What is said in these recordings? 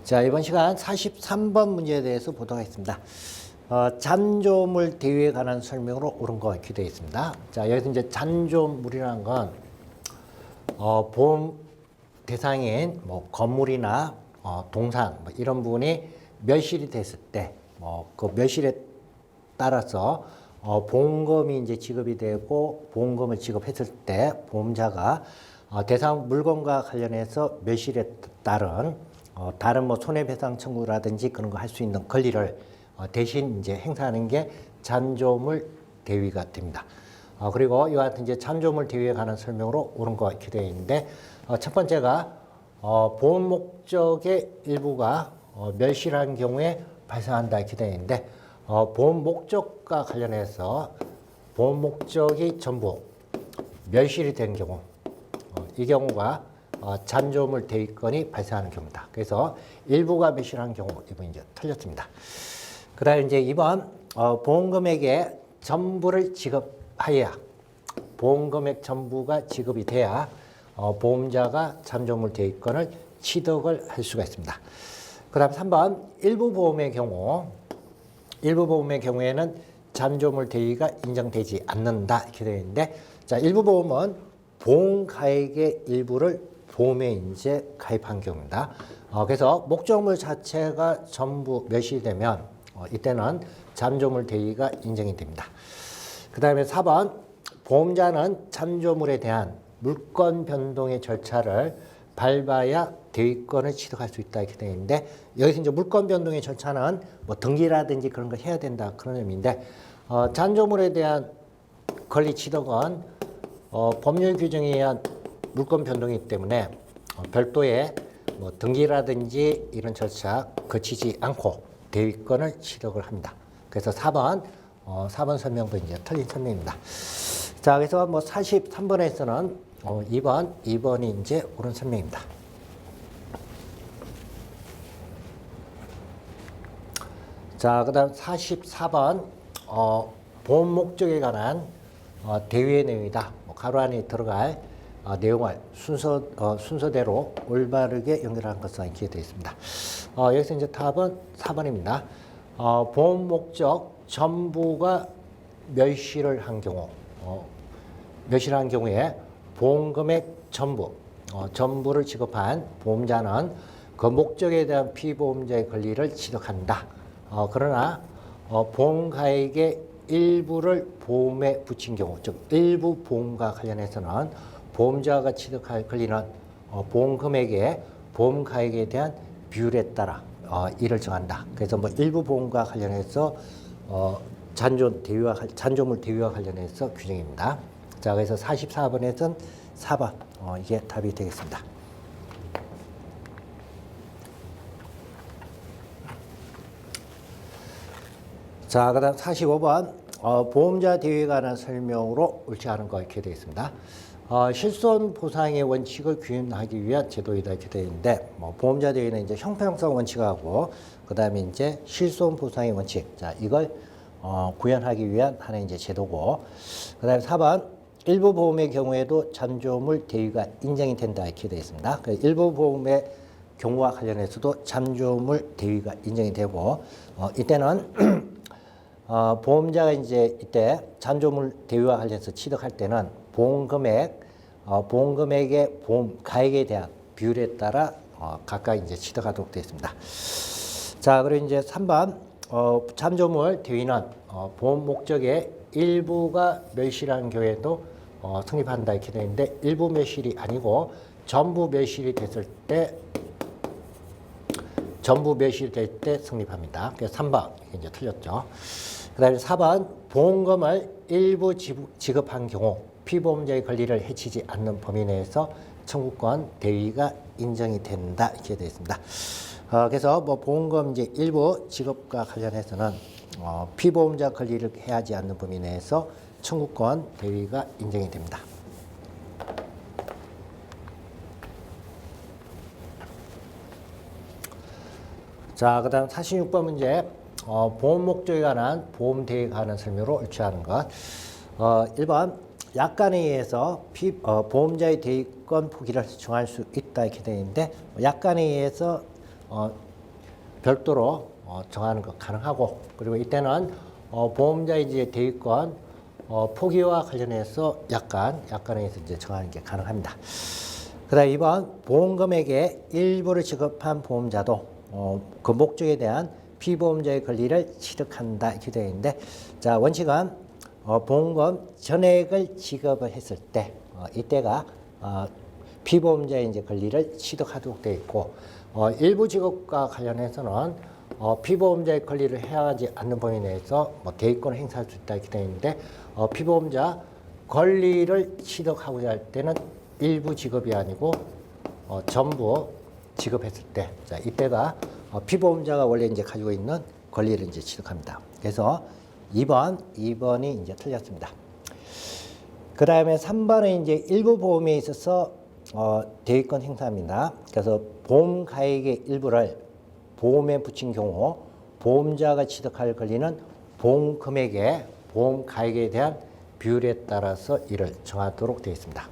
자, 이번 시간 43번 문제에 대해서 보도록 하겠습니다. 잔조물 대위에 관한 설명으로 옳은 거 기대해 있습니다. 자, 여기서 이제 잔조물이라는 건, 보험 대상인 뭐 건물이나 동산 뭐 이런 부분이 멸실이 됐을 때, 그 멸실에 따라서 보험금이 이제 지급이 되고 보험금을 지급했을 때 보험자가 대상 물건과 관련해서 멸실에 따른 다른 뭐 손해배상 청구라든지 그런 거 할 수 있는 권리를 대신 이제 행사하는 게 잔조물 대위가 됩니다. 그리고 이와 같은 이제 잔조물 대위에 관한 설명으로 옳은 거 기대해 있는데, 첫 번째가 보험 목적의 일부가 멸실한 경우에 발생한다 기대해 있는데, 보험 목적과 관련해서 보험 목적이 전부 멸실이 된 경우, 이 경우가 잔조물 대위권이 발생하는 경우다. 그래서 일부가 멸실한 경우, 이번 이제 틀렸습니다. 그 다음에 이제 2번, 보험금액의 전부를 지급하여야, 보험금액 전부가 지급이 돼야 보험자가 잔조물 대위권을 취득을 할 수가 있습니다. 그 다음 3번, 일부 보험의 경우에는 잔조물 대위가 인정되지 않는다 이렇게 되어 있는데, 자, 일부 보험은 보험가액의 일부를 보험에 이제 가입한 경우입니다. 그래서 목적물 자체가 전부 멸실되면 이때는 잔조물 대위가 인정이 됩니다. 그 다음에 4번, 보험자는 잔조물에 대한 물권 변동의 절차를 밟아야 대위권을 취득할 수 있다 이렇게 되어 있는데, 여기서 이제 물권 변동의 절차는 뭐 등기라든지 그런 걸 해야 된다 그런 의미인데, 잔조물에 대한 권리 취득은 법률 규정에 의한 물권 변동이기 때문에 별도의 뭐 등기라든지 이런 절차 거치지 않고 대위권을 취득을 합니다. 그래서 4번 설명도 이제 틀린 설명입니다. 자, 그래서 뭐 43번에서는 2번이 이제 옳은 설명입니다. 자, 그 다음 44번, 보험 목적에 관한 대위의 내용이다. 가로 안에 들어갈 내용을 순서대로 올바르게 연결하는 것은 기재되어 있습니다. 여기서 이제 답은 4번입니다. 보험 목적 전부가 멸실을 한 경우, 멸실한 경우에 보험금액 전부를 지급한 보험자는 그 목적에 대한 피보험자의 권리를 취득한다. 그러나 보험가액의 일부를 보험에 붙인 경우, 즉 일부 보험과 관련해서는 보험자가 취득할 권리는 보험금액의 보험가액에 대한 비율에 따라 이를 정한다. 그래서 뭐 일부 보험과 관련해서 잔조물 대위와 관련해서 규정입니다. 자, 그래서 44번에서는 4번 이게 답이 되겠습니다. 자, 그 다음 45번, 보험자 대위에 관한 설명으로 옳지 않은 거 이렇게 되어 있습니다. 실손 보상의 원칙을 규정하기 위한 제도이다 이렇게 되어 있는데, 보험자 대위는 이제 형평성 원칙하고, 그 다음에 이제 실손 보상의 원칙. 자, 이걸 구현하기 위한 하나의 이제 제도고, 그 다음에 4번, 일부 보험의 경우에도 잔조물 대위가 인정이 된다 이렇게 되어 있습니다. 일부 보험의 경우와 관련해서도 잔조물 대위가 인정이 되고, 이때는 보험자가 이제 이때 잔조물 대위와 관련해서 취득할 때는 보험금액의 보험 가액에 대한 비율에 따라 각각 이제 취득하도록 되어 있습니다. 자, 그리고 이제 3번, 잔조물 대위는 보험 목적의 일부가 멸실한 경우에도 성립한다 이렇게 되어 있는데, 일부 멸실이 아니고 전부 멸실이 됐을 때 성립합니다. 그래서 3번 이제 틀렸죠. 그 다음에 4번, 보험금을 일부 지급한 경우 피보험자의 권리를 해치지 않는 범위 내에서 청구권 대위가 인정이 된다 이렇게 되어 있습니다. 그래서 뭐 보험금 이제 일부 지급과 관련해서는 피보험자 권리를 해하지 않는 범위 내에서 청구권 대위가 인정이 됩니다. 자, 그 다음 46번 문제, 보험 목적에 관한 보험 대위에 관한 설명으로 옳지 않은 것. 1번, 약관에 의해서 보험자의 대위권 포기를 정할 수 있다 이렇게 되어 있는데, 약관에 의해서 별도로 정하는 것 가능하고, 그리고 이때는 보험자의 이제 대위권 포기와 관련해서 약간의 이제 정하는 게 가능합니다. 그다음 2번 보험금액의 일부를 지급한 보험자도 그 목적에 대한 피보험자의 권리를 취득한다 이렇게 되어 있는데, 자 원칙은 보험금 전액을 지급을 했을 때 이때가 피보험자의 이제 권리를 취득하도록 되어 있고, 일부 지급과 관련해서는 피보험자의 권리를 해하지 않는 범위 내에서 대위권을 행사할 수 있다 이렇게 되어 있는데, 피보험자 권리를 취득하고자 할 때는 일부 지급이 아니고 전부 지급했을 때, 자 이때가 피보험자가 원래 이제 가지고 있는 권리를 이제 취득합니다. 그래서 2번이 이제 틀렸습니다. 그 다음에 3번은 이제 일부 보험에 있어서 대위권 행사입니다. 그래서 보험 가액의 일부를 보험에 붙인 경우 보험자가 취득할 권리는 보험 금액의 보험 가액에 대한 비율에 따라서 이를 정하도록 되어 있습니다.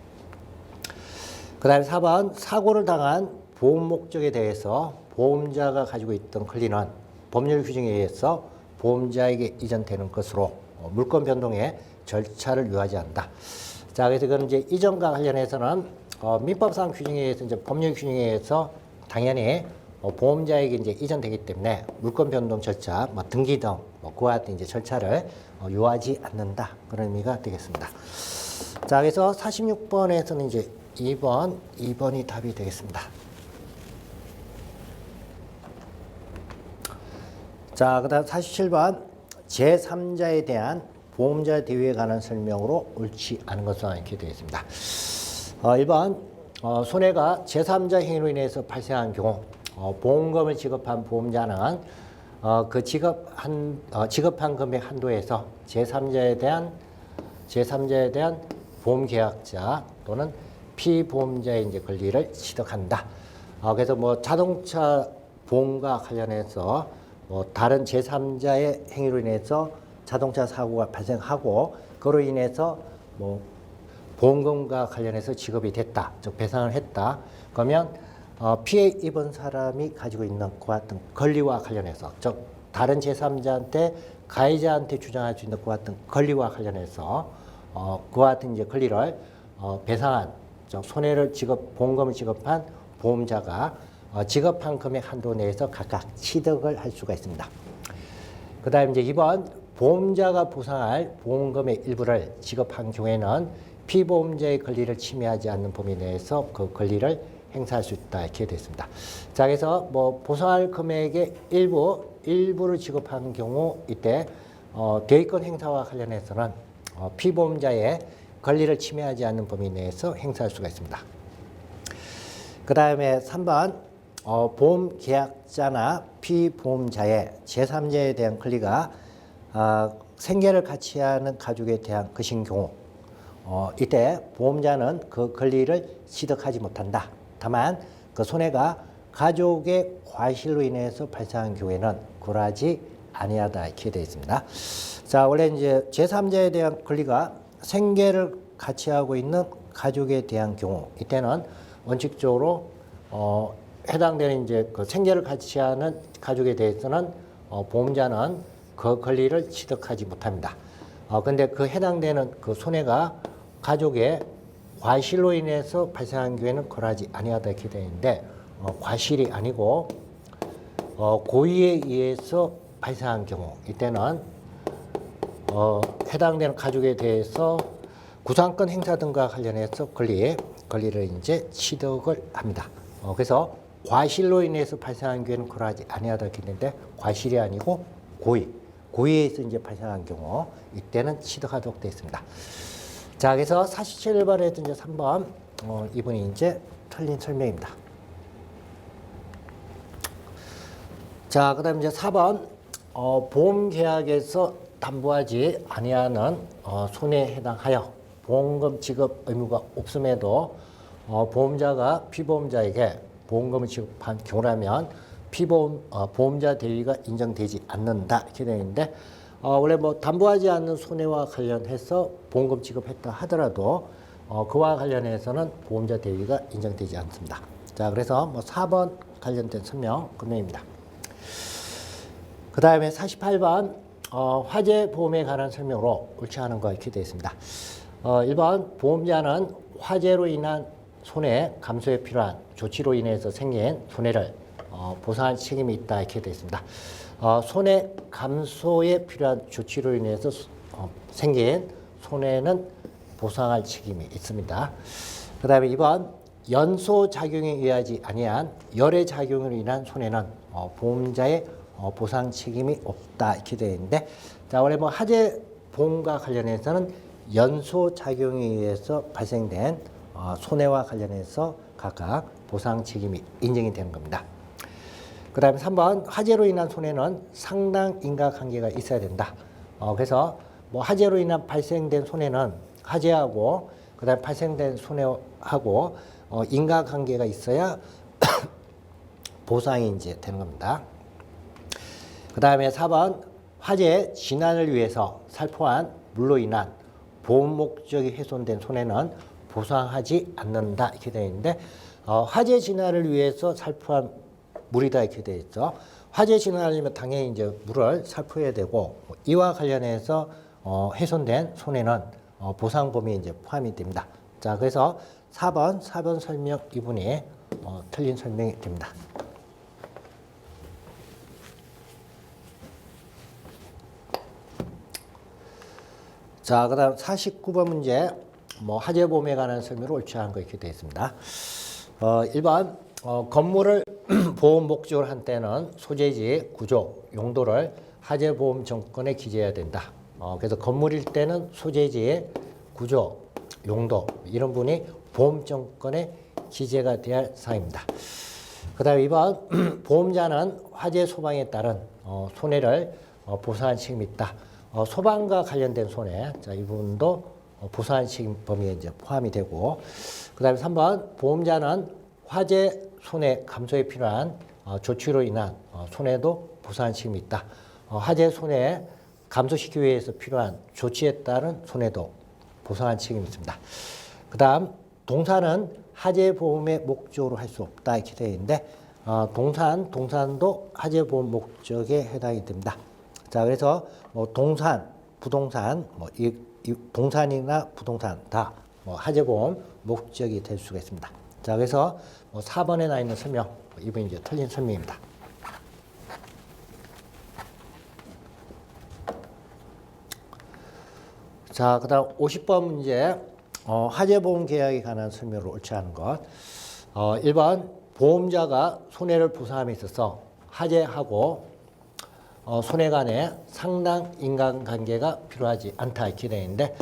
그 다음에 4번 사고를 당한 보험 목적에 대해서 보험자가 가지고 있던 권리는 법률 규정에 의해서 보험자에게 이전되는 것으로 물권 변동의 절차를 유하지 않는다. 자, 그래서 그건 이제 이전과 관련해서는 민법상 규정에 의해서 이제 법률 규정에 의해서 당연히 보험자에게 이제 이전되기 때문에 물권 변동 절차, 등기 등 그와 같은 이제 절차를 요하지 않는다, 그런 의미가 되겠습니다. 자, 그래서 46번에서는 이제 2번이 답이 되겠습니다. 자, 그 다음 47번 제3자에 대한 보험자 대위에 관한 설명으로 옳지 않은 것은 이렇게 되어 있습니다. 1번 손해가 제3자 행위로 인해서 발생한 경우 보험금을 지급한 보험자는 그 지급한 금액 한도에서 제3자에 대한 보험계약자 또는 피보험자의 이제 권리를 취득한다. 그래서 자동차 보험과 관련해서 다른 제3자의 행위로 인해서 자동차 사고가 발생하고 그로 인해서 보험금과 관련해서 지급이 됐다, 즉 배상을 했다. 그러면 피해 입은 사람이 가지고 있는 그와 같은 권리와 관련해서, 즉 다른 제3자한테 가해자한테 주장할 수 있는 그와 같은 권리와 관련해서 그와 같은 이제 권리를 배상한, 즉 손해를 보험금을 지급한 보험자가 지급한 금액 한도 내에서 각각 취득을 할 수가 있습니다. 그 다음 이제 2번 보험자가 보상할 보험금의 일부를 지급한 경우에는 피보험자의 권리를 침해하지 않는 범위 내에서 그 권리를 행사할 수 있다 이렇게 되어 있습니다. 자, 그래서 보상할 금액의 일부를 지급한 경우 이때 대위권 행사와 관련해서는 피보험자의 권리를 침해하지 않는 범위 내에서 행사할 수가 있습니다. 그 다음에 3번 보험 계약자나 피보험자의 제3자에 대한 권리가 생계를 같이 하는 가족에 대한 것인 경우 이때 보험자는 그 권리를 취득하지 못한다. 다만 그 손해가 가족의 과실로 인해서 발생한 경우에는 굴하지 아니하다 이렇게 되어 있습니다. 자, 원래 이제 제3자에 대한 권리가 생계를 같이 하고 있는 가족에 대한 경우 이때는 원칙적으로 해당되는 이제 그 생계를 같이 하는 가족에 대해서는 보험자는 그 권리를 취득하지 못합니다. 근데 그 해당되는 그 손해가 가족의 과실로 인해서 발생한 경우에는 굴하지 아니하다 이렇게 되어 있는데, 과실이 아니고 고의에 의해서 발생한 경우 이때는 해당되는 가족에 대해서 구상권 행사 등과 관련해서 권리를 이제 취득을 합니다. 그래서 과실로 인해서 발생한 경우에는 굴하지 아니하다 이렇게 되는데, 과실이 아니고 고의에서 이제 발생한 경우 이때는 취득하도록 되어 있습니다. 자, 그래서 47번에서 이제 3번 이분이 이제 틀린 설명입니다. 자, 그다음 이제 4번 보험 계약에서 담보하지 아니하는 손해에 해당하여 보험금 지급 의무가 없음에도 보험자가 피보험자에게 보험금을 지급한 경우라면 보험자 대위가 인정되지 않는다 이렇게 되어 있는데, 원래 담보하지 않는 손해와 관련해서 보험금 지급했다 하더라도 그와 관련해서는 보험자 대위가 인정되지 않습니다. 자, 그래서 4번 관련된 설명 끝내입니다. 그 다음에 48번 화재 보험에 관한 설명으로 옳지 않은 거 이렇게 되어 있습니다. 1번 보험자는 화재로 인한 손해 감소에 필요한 조치로 인해서 생긴 손해를 보상할 책임이 있다 이렇게 되어 있습니다. 손해 감소에 필요한 조치로 인해서 생긴 손해는 보상할 책임이 있습니다. 그 다음에 2번 연소작용에 의하지 아니한 열애작용으로 인한 손해는 보험자의 보상 책임이 없다 이렇게 되어 있는데, 자 원래 뭐 화재 보험과 관련해서는 연소작용에 의해서 발생된 손해와 관련해서 각각 보상 책임이 인정이 되는 겁니다. 그 다음에 3번 화재로 인한 손해는 상당 인과관계가 있어야 된다. 그래서 뭐 화재로 인한 발생된 손해는 화재하고 그 다음에 발생된 손해하고 인과관계가 있어야 보상이 이제 되는 겁니다. 그 다음에 4번 화재 진환을 위해서 살포한 물로 인한 보험 목적이 훼손된 손해는 보상하지 않는다 이렇게 되어 있는데, 화재 진화를 위해서 살포한 물이다 이렇게 되어 있죠. 화재 진화하려면 당연히 이제 물을 살포해야 되고, 이와 관련해서 훼손된 손해는 보상 범위에 이제 포함이 됩니다. 자, 그래서 4번 설명 이분이 틀린 설명이 됩니다. 자, 그다음 49번 문제. 화재 보험에 관한 설명을 옳지 않은 거 이렇게 되어 있습니다. 1번 건물을 보험 목적으로 한 때는 소재지, 구조, 용도를 화재 보험 정권에 기재해야 된다. 그래서 건물일 때는 소재지, 구조, 용도 이런 부분이 보험 정권에 기재가 돼야 할 사항입니다. 그다음에 2번 보험자는 화재 소방에 따른 손해를 보상할 책임이 있다. 소방과 관련된 손해, 자, 이 부분도 보상 책임 범위에 이제 포함이 되고, 그다음에 3번 보험자는 화재 손해 감소에 필요한 조치로 인한 손해도 보상 책임이 있다. 화재 손해 감소시키기 위해서 필요한 조치에 따른 손해도 보상할 책임이 있습니다. 그다음 동사는 화재 보험의 목적으로 할 수 없다 이렇게 되어 있는데, 동산도 화재 보험 목적에 해당이 됩니다. 자, 그래서 동산, 부동산, 이 동산이나 부동산 다 화재보험 목적이 될 수가 있습니다. 자, 그래서 4번에 나 있는 설명, 이번 이제 틀린 설명입니다. 자, 그다음 50번 문제, 화재보험 계약에 관한 설명으로 옳지 않은 것. 1번 보험자가 손해를 보상함에 있어서 화재하고 손해 간에 상당 인간관계가 필요하지 않다 이렇게 되어 있는데,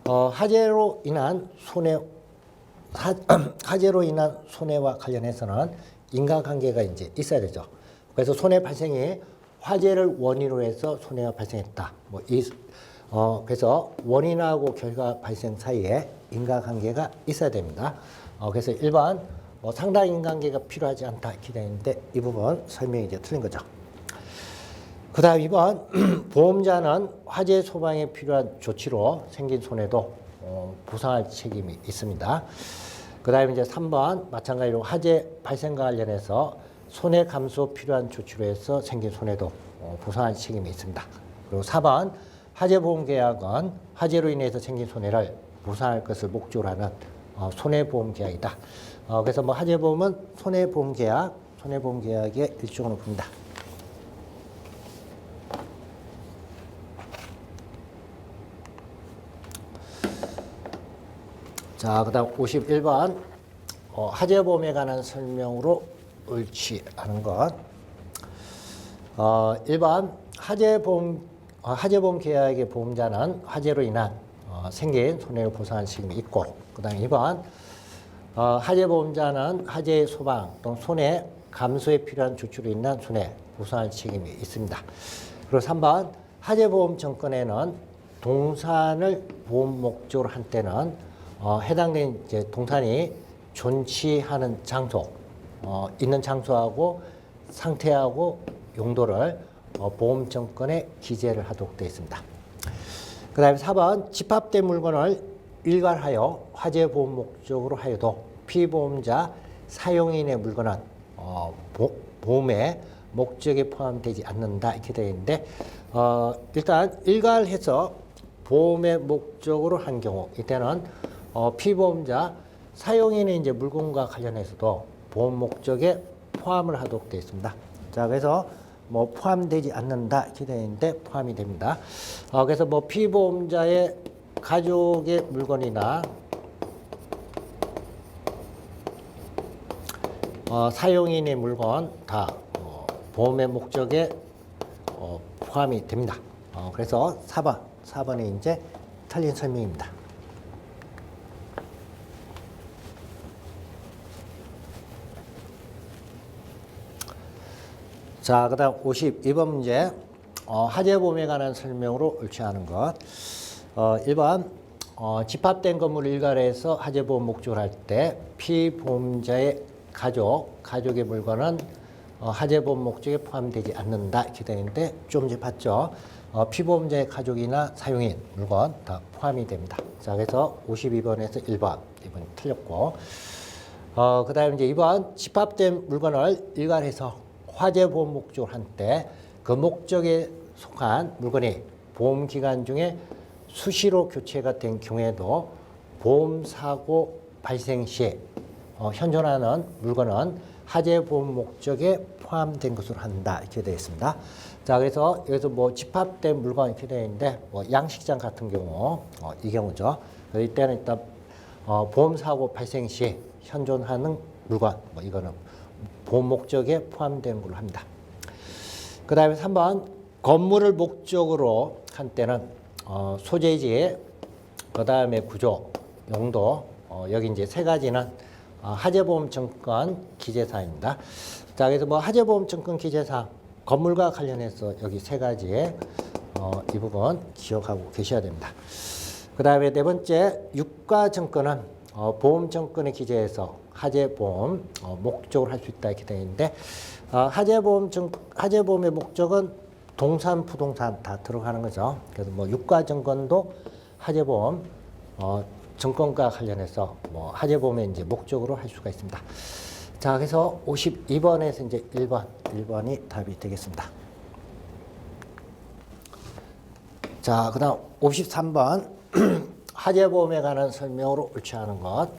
화재로 인한 손해와 관련해서는 인과관계가 이제 있어야 되죠. 그래서 손해 발생이 화재를 원인으로 해서 손해가 발생했다. 그래서 원인하고 결과 발생 사이에 인과관계가 있어야 됩니다. 그래서 1번 상당 인과관계가 필요하지 않다 이렇게 되어 있는데, 이 부분 설명이 이제 틀린 거죠. 그 다음 2번 보험자는 화재 소방에 필요한 조치로 생긴 손해도 보상할 책임이 있습니다. 그 다음에 이제 3번 마찬가지로 화재 발생과 관련해서 손해 감소 필요한 조치로 해서 생긴 손해도 보상할 책임이 있습니다. 그리고 4번 화재보험계약은 화재로 인해서 생긴 손해를 보상할 것을 목적으로 하는 손해보험계약이다. 그래서 화재보험은 손해보험계약의 일종으로 봅니다. 자, 그 다음 51번 화재보험에 관한 설명으로 옳지 않은 것. 1번 화재보험 계약의 보험자는 화재로 인한 생긴 손해를 보상할 책임이 있고, 그 다음 2번 화재보험자는 화재 소방 또는 손해 감소에 필요한 조치로 인한 손해 보상할 책임이 있습니다. 그리고 3번 화재보험 정권에는 동산을 보험 목적으로 한 때는 해당된 이제 동산이 존치하는 장소, 있는 장소하고 상태하고 용도를 보험 정권에 기재를 하도록 되어 있습니다. 그 다음에 4번 집합된 물건을 일괄하여 화재 보험 목적으로 하여도 피보험자 사용인의 물건은 보험에 목적에 포함되지 않는다 이렇게 되어 있는데 일단 일괄해서 보험의 목적으로 한 경우 이때는 피보험자 사용인의 이제 물건과 관련해서도 보험 목적에 포함을 하도록 되어 있습니다. 자, 그래서 뭐 포함되지 않는다 이렇게 되어 있는데 포함이 됩니다. 그래서 뭐 피보험자의 가족의 물건이나 사용인의 물건 다 보험의 목적에 포함이 됩니다. 그래서 4번이 이제 틀린 설명입니다. 자, 그 다음 52번 문제. 하재보험에 관한 설명으로 옳지 않은 것. 1번. 집합된 건물을 일괄해서 하재보험 목적을 할 때 피보험자의 가족의 물건은 하재보험 목적에 포함되지 않는다 이렇게 되는데 좀 전에 봤죠. 피보험자의 가족이나 사용인 물건 다 포함이 됩니다. 자, 그래서 52번에서 1번이 틀렸고, 그 다음에 이제 2번 집합된 물건을 일괄해서 화재보험 목적을 한 때 그 목적에 속한 물건이 보험 기간 중에 수시로 교체가 된 경우에도 보험사고 발생 시 현존하는 물건은 하재보험 목적에 포함된 것으로 한다 이렇게 되어 있습니다. 자, 그래서 여기서 뭐 집합된 물건 이렇게 되어 있는데 뭐 양식장 같은 경우 이 경우죠. 이때는 일단 보험사고 발생 시 현존하는 물건 뭐 이거는 보험 목적에 포함된 걸로 합니다. 그 다음에 3번 건물을 목적으로 한 때는 소재지, 그 다음에 구조, 용도 여기 이제 세 가지는 하재보험 증권 기재사항입니다. 자, 그래서 뭐 하재보험 증권 기재사항 건물과 관련해서 여기 세 가지의 이 부분 기억하고 계셔야 됩니다. 그 다음에 네 번째 유가증권은 보험증권에 기재해서 하재보험 목적으로 할 수 있다 이렇게 되어 있는데 하재보험의 목적은 동산, 부동산 다 들어가는 거죠. 그래서 뭐 유가증권도 하재보험 증권과 관련해서 뭐 하재보험의 이제 목적으로 할 수가 있습니다. 자, 그래서 52번에서 이제 1번이 답이 되겠습니다. 자, 그다음 53번 하재보험에 관한 설명으로 옳지 않은 것.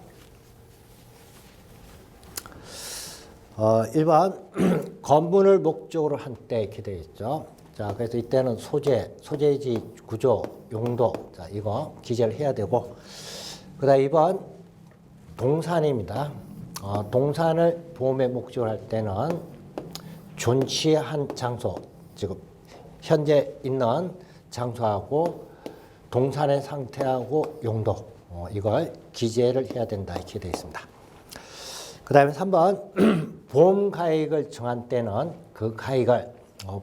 1번 건물을 목적으로 한 때 이렇게 되어 있죠. 자, 그래서 이때는 소재지, 구조, 용도 자, 이거 기재를 해야 되고, 그다음 2번 동산입니다. 동산을 보험의 목적으로 할 때는 존치한 장소, 지금 현재 있는 장소하고 동산의 상태하고 용도 이걸 기재를 해야 된다 이렇게 되어 있습니다. 그 다음에 3번 보험 가액을 정한 때는 그 가액을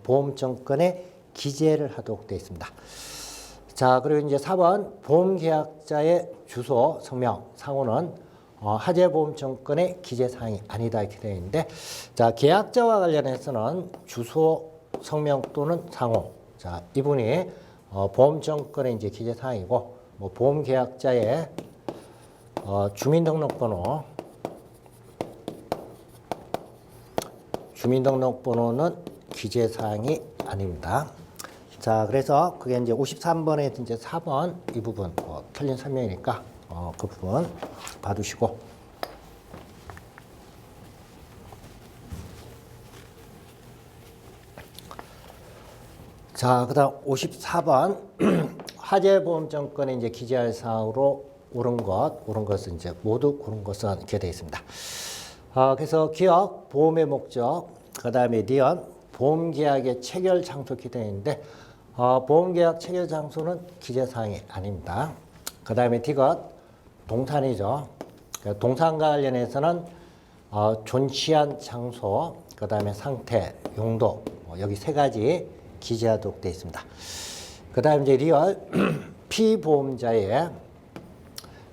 보험증권에 기재를 하도록 되어 있습니다. 자, 그리고 이제 4번 보험계약자의 주소, 성명, 상호는 하재보험증권의 기재사항이 아니다 이렇게 되어 있는데, 자, 계약자와 관련해서는 주소, 성명 또는 상호, 자, 이분이 보험증권의 이제 기재사항이고, 뭐 보험계약자의 주민등록번호는 기재사항이 아닙니다. 자, 그래서 그게 이제 53번에 이제 4번 이 부분 틀린 설명이니까 그 부분 봐두시고. 자, 그다음 54번 하재보험증권에 이제 기재할 사항으로 옳은 것은 이제 모두 옳은 것은 이렇게 되어 있습니다. 그래서 기억, 보험의 목적, 그 다음에 니은, 보험계약의 체결 장소 기재인데 보험계약 체결 장소는 기재사항이 아닙니다. 그 다음에 디귿, 동산이죠. 동산과 관련해서는 존치한 장소, 그 다음에 상태, 용도 여기 세 가지 기재하도록 되어 있습니다. 그 다음에 이제 리얼, 피보험자의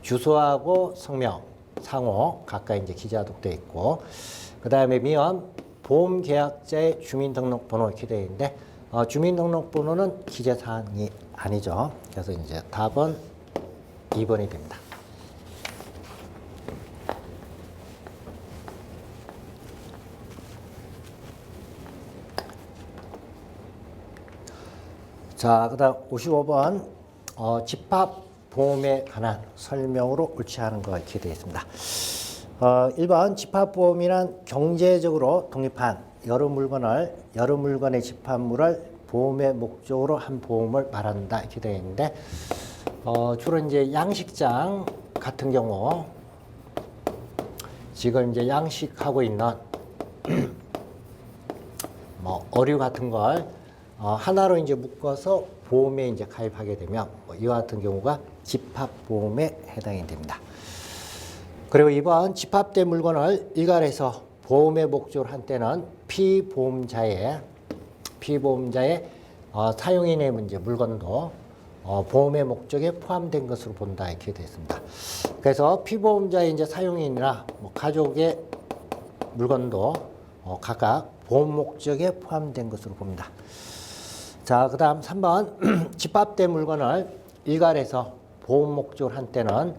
주소하고 성명, 상호 각각 이제 기재하도록 되어 있고, 그 다음에 미연 보험계약자의 주민등록번호 이렇게 되어 있는데 주민등록번호는 기재사항이 아니죠. 그래서 이제 답은 2번이 됩니다. 자, 그다음 55번 집합보험에 관한 설명으로 옳지 않은 거 이렇게 되어 있습니다. 1번 집합보험이란 경제적으로 독립한 여러 물건의 집합물을 보험의 목적으로 한 보험을 말한다 이렇게 되어 있는데 주로 이제 양식장 같은 경우 지금 이제 양식하고 있는 뭐 어류 같은 걸 하나로 이제 묶어서 보험에 이제 가입하게 되면 이와 같은 경우가 집합보험에 해당이 됩니다. 그리고 2번 집합된 물건을 일괄해서 보험의 목적으로 한 때는 피보험자의 사용인의 문제 물건도 보험의 목적에 포함된 것으로 본다 이렇게 되어 있습니다. 그래서 피보험자의 이제 사용인이나 뭐 가족의 물건도 각각 보험 목적에 포함된 것으로 봅니다. 자, 그다음 3번 집합된 물건을 일괄해서 보험 목적으로 한 때는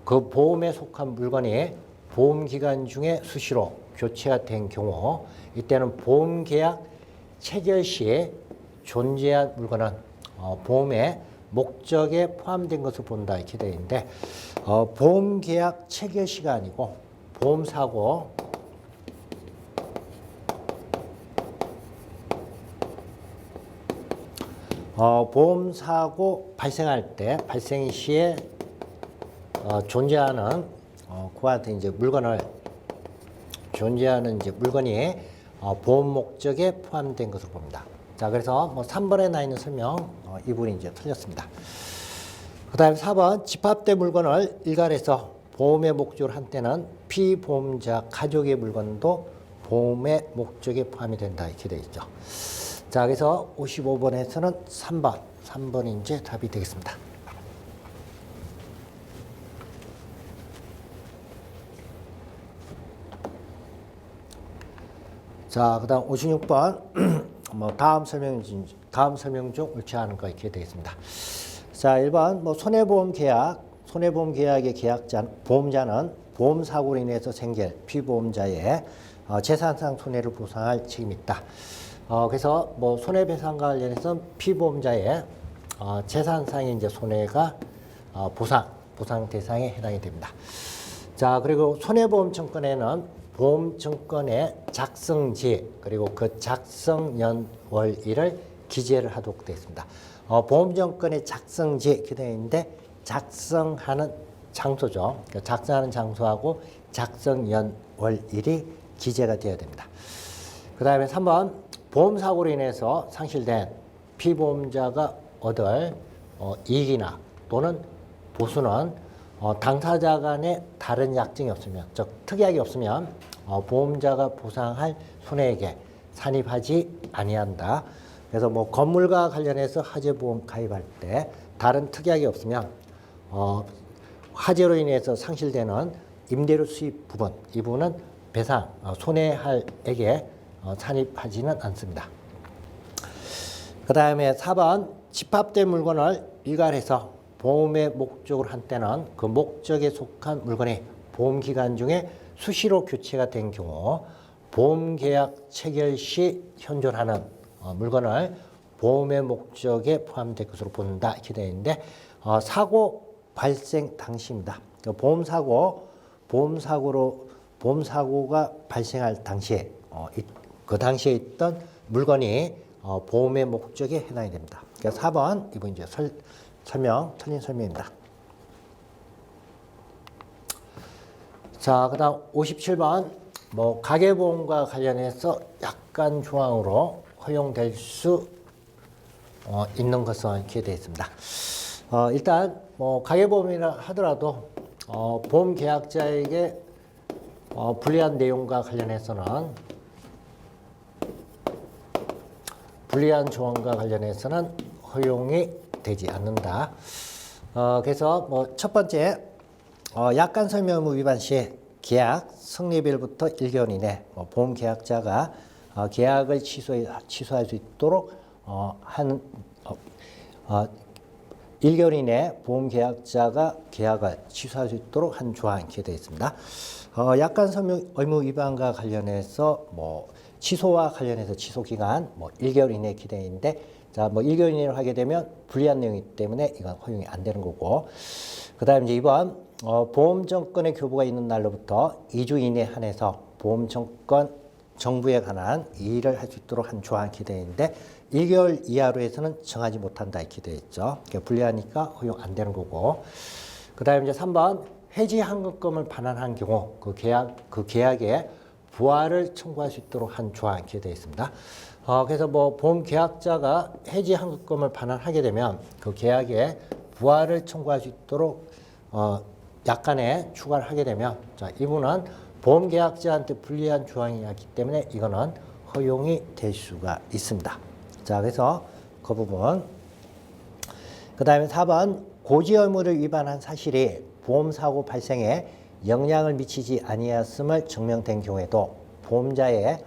그 보험에 속한 물건이 보험 기간 중에 수시로 교체가 된 경우 이때는 보험 계약 체결 시에 존재한 물건은 보험의 목적에 포함된 것을 본다 이렇게 되어 있는데 보험 계약 체결 시가 아니고 보험 사고 발생할 때 발생 시에 존재하는 그와 같은 이제 물건을 존재하는 이제 물건이 보험 목적에 포함된 것으로 봅니다. 자, 그래서 뭐 3번에 나 있는 설명 이 부분이 이제 틀렸습니다. 그다음에 4번 집합된 물건을 일괄해서 보험의 목적으로 한 때는 피보험자 가족의 물건도 보험의 목적에 포함이 된다 이렇게 되어 있죠. 자, 그래서 55번에서는 3번이 이제 답이 되겠습니다. 자, 그다음 56번 뭐 다음 설명 중 옳지 않은 거 이렇게 되겠습니다. 자, 1번 뭐 손해보험 계약의 보험자는 보험 사고로 인해서 생길 피보험자의 재산상 손해를 보상할 책임이 있다. 그래서 뭐 손해배상과 관련해서 피보험자의 재산상의 이제 손해가 보상 대상에 해당이 됩니다. 자, 그리고 손해보험 청구에는 보험 증권의 작성지 그리고 그 작성연월일을 기재를 하도록 되어 있습니다. 보험 증권의 작성지 이렇게 되어 있는데 작성하는 장소죠. 그러니까 작성하는 장소하고 작성연월일이 기재가 되어야 됩니다. 그 다음에 3번 보험 사고로 인해서 상실된 피보험자가 얻을 이익이나 또는 보수는 당사자 간에 다른 약정이 없으면, 즉 특약이 없으면 보험자가 보상할 손해액에 산입하지 아니한다. 그래서 뭐 건물과 관련해서 화재보험 가입할 때 다른 특약이 없으면 화재로 인해서 상실되는 임대료 수입 부분, 이 부분은 배상, 손해할 액에 산입하지는 않습니다. 그 다음에 4번 집합된 물건을 일괄해서 보험의 목적으로 한 때는 그 목적에 속한 물건이 보험 기간 중에 수시로 교체가 된 경우 보험계약 체결 시 현존하는 물건을 보험의 목적에 포함될 것으로 본다 이렇게 되어 있는데 사고 발생 당시입니다. 보험사고가 발생할 당시에 그 당시에 있던 물건이 보험의 목적에 해당이 됩니다. 그래서 4번 이번 이제 틀린 설명입니다. 자, 그다음 57번 뭐 가계보험과 관련해서 약관 조항으로 허용될 수 있는 것은 이렇게 되어 있습니다. 일단 뭐 가계보험이라 하더라도 보험 계약자에게 불리한 내용과 관련해서는 불리한 조항과 관련해서는 허용이 되지 않는다. 그래서 뭐 첫 번째 약관 설명 의무 위반 시 계약 성립일부터 1개월 이내 보험 계약자가 계약을 취소할 수 있도록 한 1개월 이내 보험 계약자가 계약을 취소할 수 있도록 한 조항이 이렇게 되어 있습니다. 약관 설명 의무 위반과 관련해서 뭐 취소와 관련해서 취소 기간 뭐 1개월 이내 기대인데 자, 뭐 1개월 이내로 하게 되면 불리한 내용이기 때문에 이건 허용이 안 되는 거고. 그다음에 이제 이번 보험 정권의 교부가 있는 날로부터 2주 이내 한해서 보험 정권 정부에 관한 이의를 할 수 있도록 한 조항 기대인데 1개월 이하로 해서는 정하지 못한다 이렇게 되어 있죠. 그러니까 불리하니까 허용 안 되는 거고. 그다음에 이제 3번 해지 환급금을 반환한 경우 그 계약에 부활을 청구할 수 있도록 한 조항 이렇게 되어 있습니다. 그래서 뭐 보험 계약자가 해지 환급금을 반환하게 되면 그 계약에 부활을 청구할 수 있도록 약간의 추가를 하게 되면 자, 이 부분은 보험 계약자한테 불리한 조항이기 때문에 이거는 허용이 될 수가 있습니다. 자, 그래서 그 부분. 그다음에 4번 고지 의무를 위반한 사실이 보험 사고 발생에 영향을 미치지 아니하였음을 증명된 경우에도 보험자의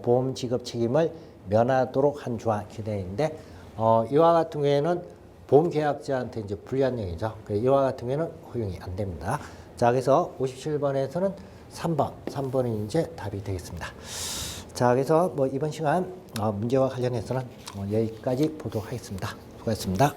보험 지급 책임을 면하도록 한 조항 기대인데 이와 같은 경우에는 보험 계약자한테 이제 불리한 내용이죠. 이와 같은 경우에는 허용이 안 됩니다. 자, 그래서 57번에서는 3번이 이제 답이 되겠습니다. 자, 그래서 뭐 이번 시간 문제와 관련해서는 여기까지 보도록 하겠습니다. 수고하셨습니다.